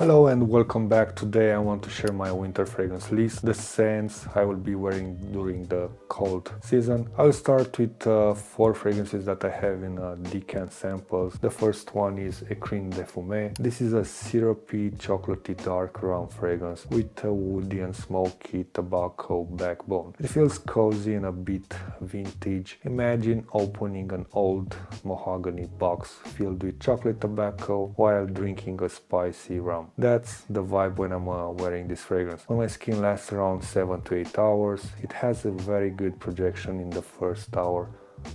Hello and welcome back. Today I want to share my winter fragrance list, the scents I will be wearing during the cold season. I'll start with 4 fragrances that I have in decant samples. The first one is Écrin de Fumée. This is a syrupy, chocolatey, dark rum fragrance with a woody and smoky tobacco backbone. It feels cozy and a bit vintage. Imagine opening an old mahogany box filled with chocolate tobacco while drinking a spicy rum. That's the vibe when I'm wearing this fragrance. When my skin lasts around 7 to 8 hours, it has a very good projection in the first hour,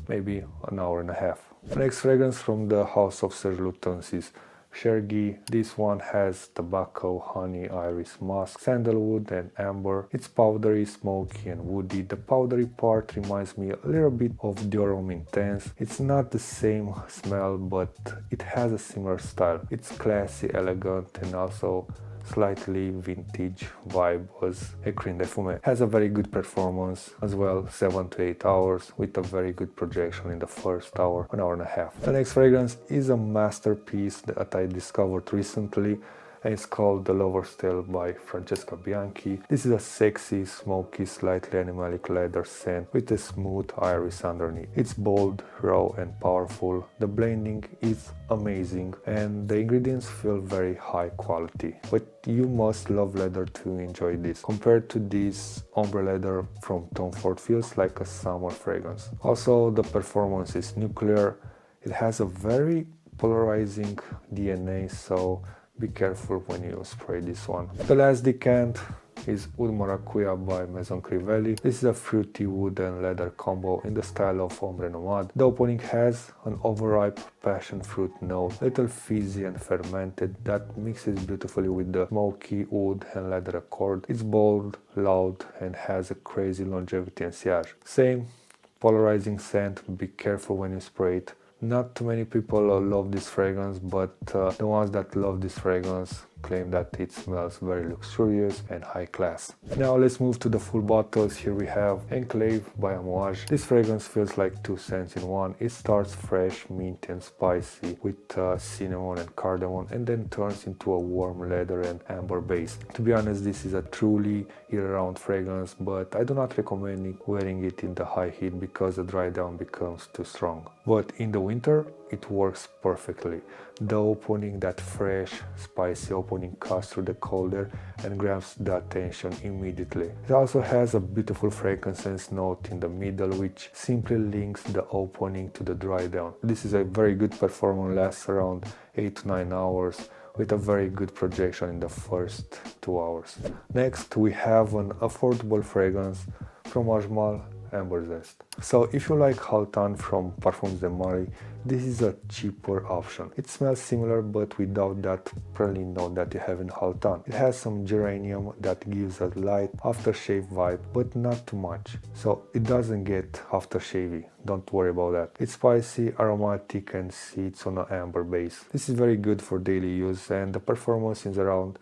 maybe an hour and a half. The next fragrance from the house of Serge Lutens is Chergui. This one has tobacco, honey, iris musk, sandalwood and amber. It's powdery, smoky and woody. The powdery part reminds me a little bit of Dior Homme Intense. It's not the same smell, but it has a similar style. It's classy, elegant and also slightly vintage vibe as Écrin de Fumée. Has a very good performance as well, 7 to 8 hours with a very good projection in the first hour, an hour and a half. The next fragrance is a masterpiece that I discovered recently and it's called The Lover's Tale by Francesca Bianchi. This is a sexy, smoky, slightly animalic leather scent with a smooth iris underneath. It's bold, raw and powerful. The blending is amazing and the ingredients feel very high quality. But you must love leather to enjoy this. Compared to this, ombre leather from Tom Ford feels like a summer fragrance. Also, the performance is nuclear. It has a very polarizing DNA, so be careful when you spray this one. The last decant is Oud Maracuja by Maison Crivelli. This is a fruity wood and leather combo in the style of Ombre Nomade. The opening has an overripe passion fruit note, little fizzy and fermented, that mixes beautifully with the smoky wood and leather accord. It's bold, loud and has a crazy longevity and sillage. Same polarizing scent, be careful when you spray it. Not too many people love this fragrance, but the ones that love this fragrance claim that it smells very luxurious and high class. Now let's move to the full bottles. Here we have Enclave by Amouage. This fragrance feels like 2 scents in one. It starts fresh, minty and spicy with cinnamon and cardamom and then turns into a warm leather and amber base. To be honest, this is a truly year-round fragrance, but I do not recommend wearing it in the high heat because the dry down becomes too strong. But in the winter, it works perfectly. The opening, that fresh, spicy opening, cuts through the cold air and grabs the attention immediately. It also has a beautiful frankincense note in the middle, which simply links the opening to the dry down. This is a very good performance, lasts around 8 to 9 hours with a very good projection in the first 2 hours. Next, we have an affordable fragrance from Ajmal, Amber Zest. So if you like Haltan from Parfums de Marie, this is a cheaper option. It smells similar but without that praline note that you have in Haltan. It has some geranium that gives a light aftershave vibe, but not too much. So it doesn't get aftershavey, don't worry about that. It's spicy, aromatic and sits on an amber base. This is very good for daily use and the performance is around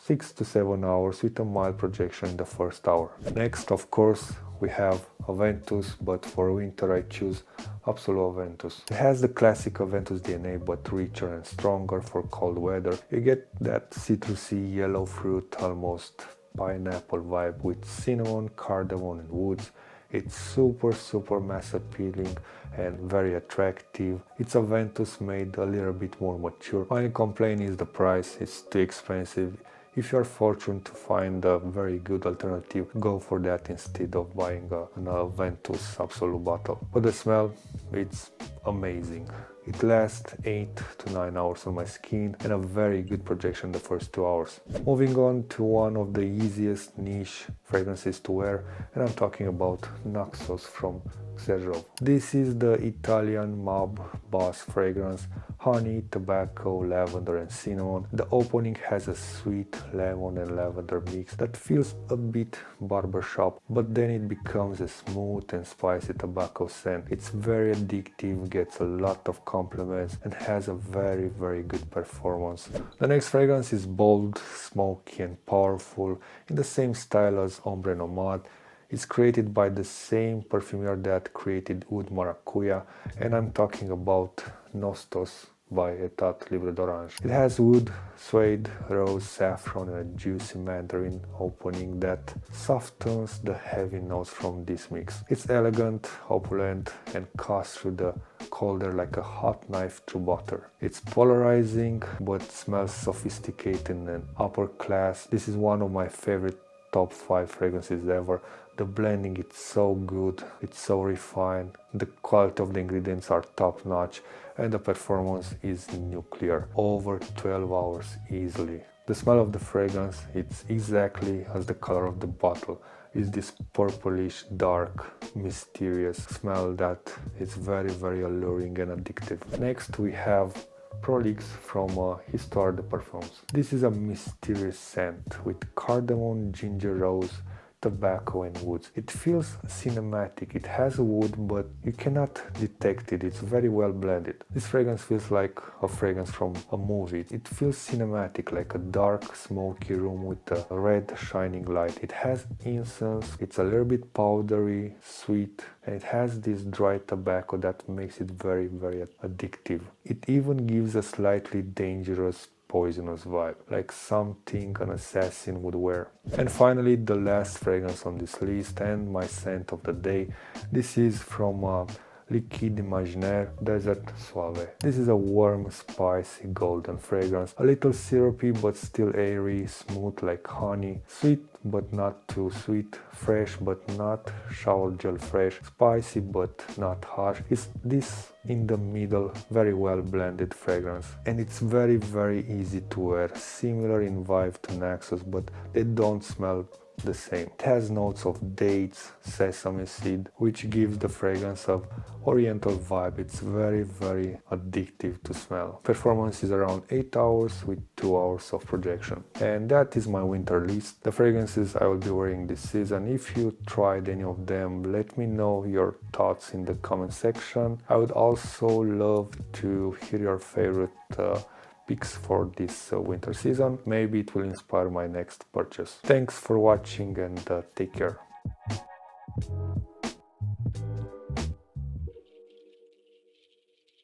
6 to 7 hours with a mild projection in the first hour. Next, of course, we have Aventus, but for winter I choose Absolut Aventus. It has the classic Aventus DNA but richer and stronger for cold weather. You get that citrusy yellow fruit, almost pineapple vibe with cinnamon, cardamom and woods. It's super mass appealing and very attractive. It's Aventus made a little bit more mature. My only complaint is the price, it's too expensive. If you are fortunate to find a very good alternative, go for that instead of buying an Aventus Absolute bottle. But the smell, it's amazing. It lasts 8 to 9 hours on my skin and a very good projection the first 2 hours. Moving on to one of the easiest niche fragrances to wear, and I'm talking about Naxos from Xerjov. This is the Italian mob boss fragrance, honey, tobacco, lavender and cinnamon. The opening has a sweet lemon and lavender mix that feels a bit barbershop, but then it becomes a smooth and spicy tobacco scent. It's very addictive, gets a lot of compliments and has a very good performance. The next fragrance is bold, smoky and powerful in the same style as Ombre Nomade. It's created by the same perfumer that created Oud Maracuja, and I'm talking about Nostos by Etat Libre d'Orange. It has wood, suede, rose, saffron and a juicy mandarin opening that softens the heavy notes from this mix. It's elegant, opulent and cuts through the cold air like a hot knife through butter. It's polarizing but smells sophisticated and upper class. This is one of my favorite top 5 fragrances ever. The blending is so good, it's so refined, the quality of the ingredients are top notch and the performance is nuclear, over 12 hours easily. The smell of the fragrance, it's exactly as the color of the bottle. It's this purplish, dark, mysterious smell that is very alluring and addictive. Next we have Prolix from Histoire de Parfums. This is a mysterious scent with cardamom, ginger, rose, tobacco and woods. It feels cinematic. It has wood, but you cannot detect it. It's very well blended. This fragrance feels like a fragrance from a movie. It feels cinematic, like a dark, smoky room with a red shining light. It has incense. It's a little bit powdery, sweet, and it has this dry tobacco that makes it very addictive. It even gives a slightly dangerous, poisonous vibe, like something an assassin would wear. And finally, the last fragrance on this list and my scent of the day. This is from Liquide Imaginaire Desert Suave. This is a warm, spicy, golden fragrance, a little syrupy but still airy, smooth like honey, sweet but not too sweet, fresh but not shower gel fresh, spicy but not harsh. It's this in the middle, very well blended fragrance, and it's very easy to wear, similar in vibe to Naxos, but they don't smell the same. It has notes of dates, sesame seed, which gives the fragrance of oriental vibe. It's very addictive to smell. Performance is around 8 hours with 2 hours of projection. And that is my winter list. The fragrances I will be wearing this season. If you tried any of them, let me know your thoughts in the comment section. I would also love to hear your favorite picks for this winter season. Maybe it will inspire my next purchase. Thanks for watching and take care.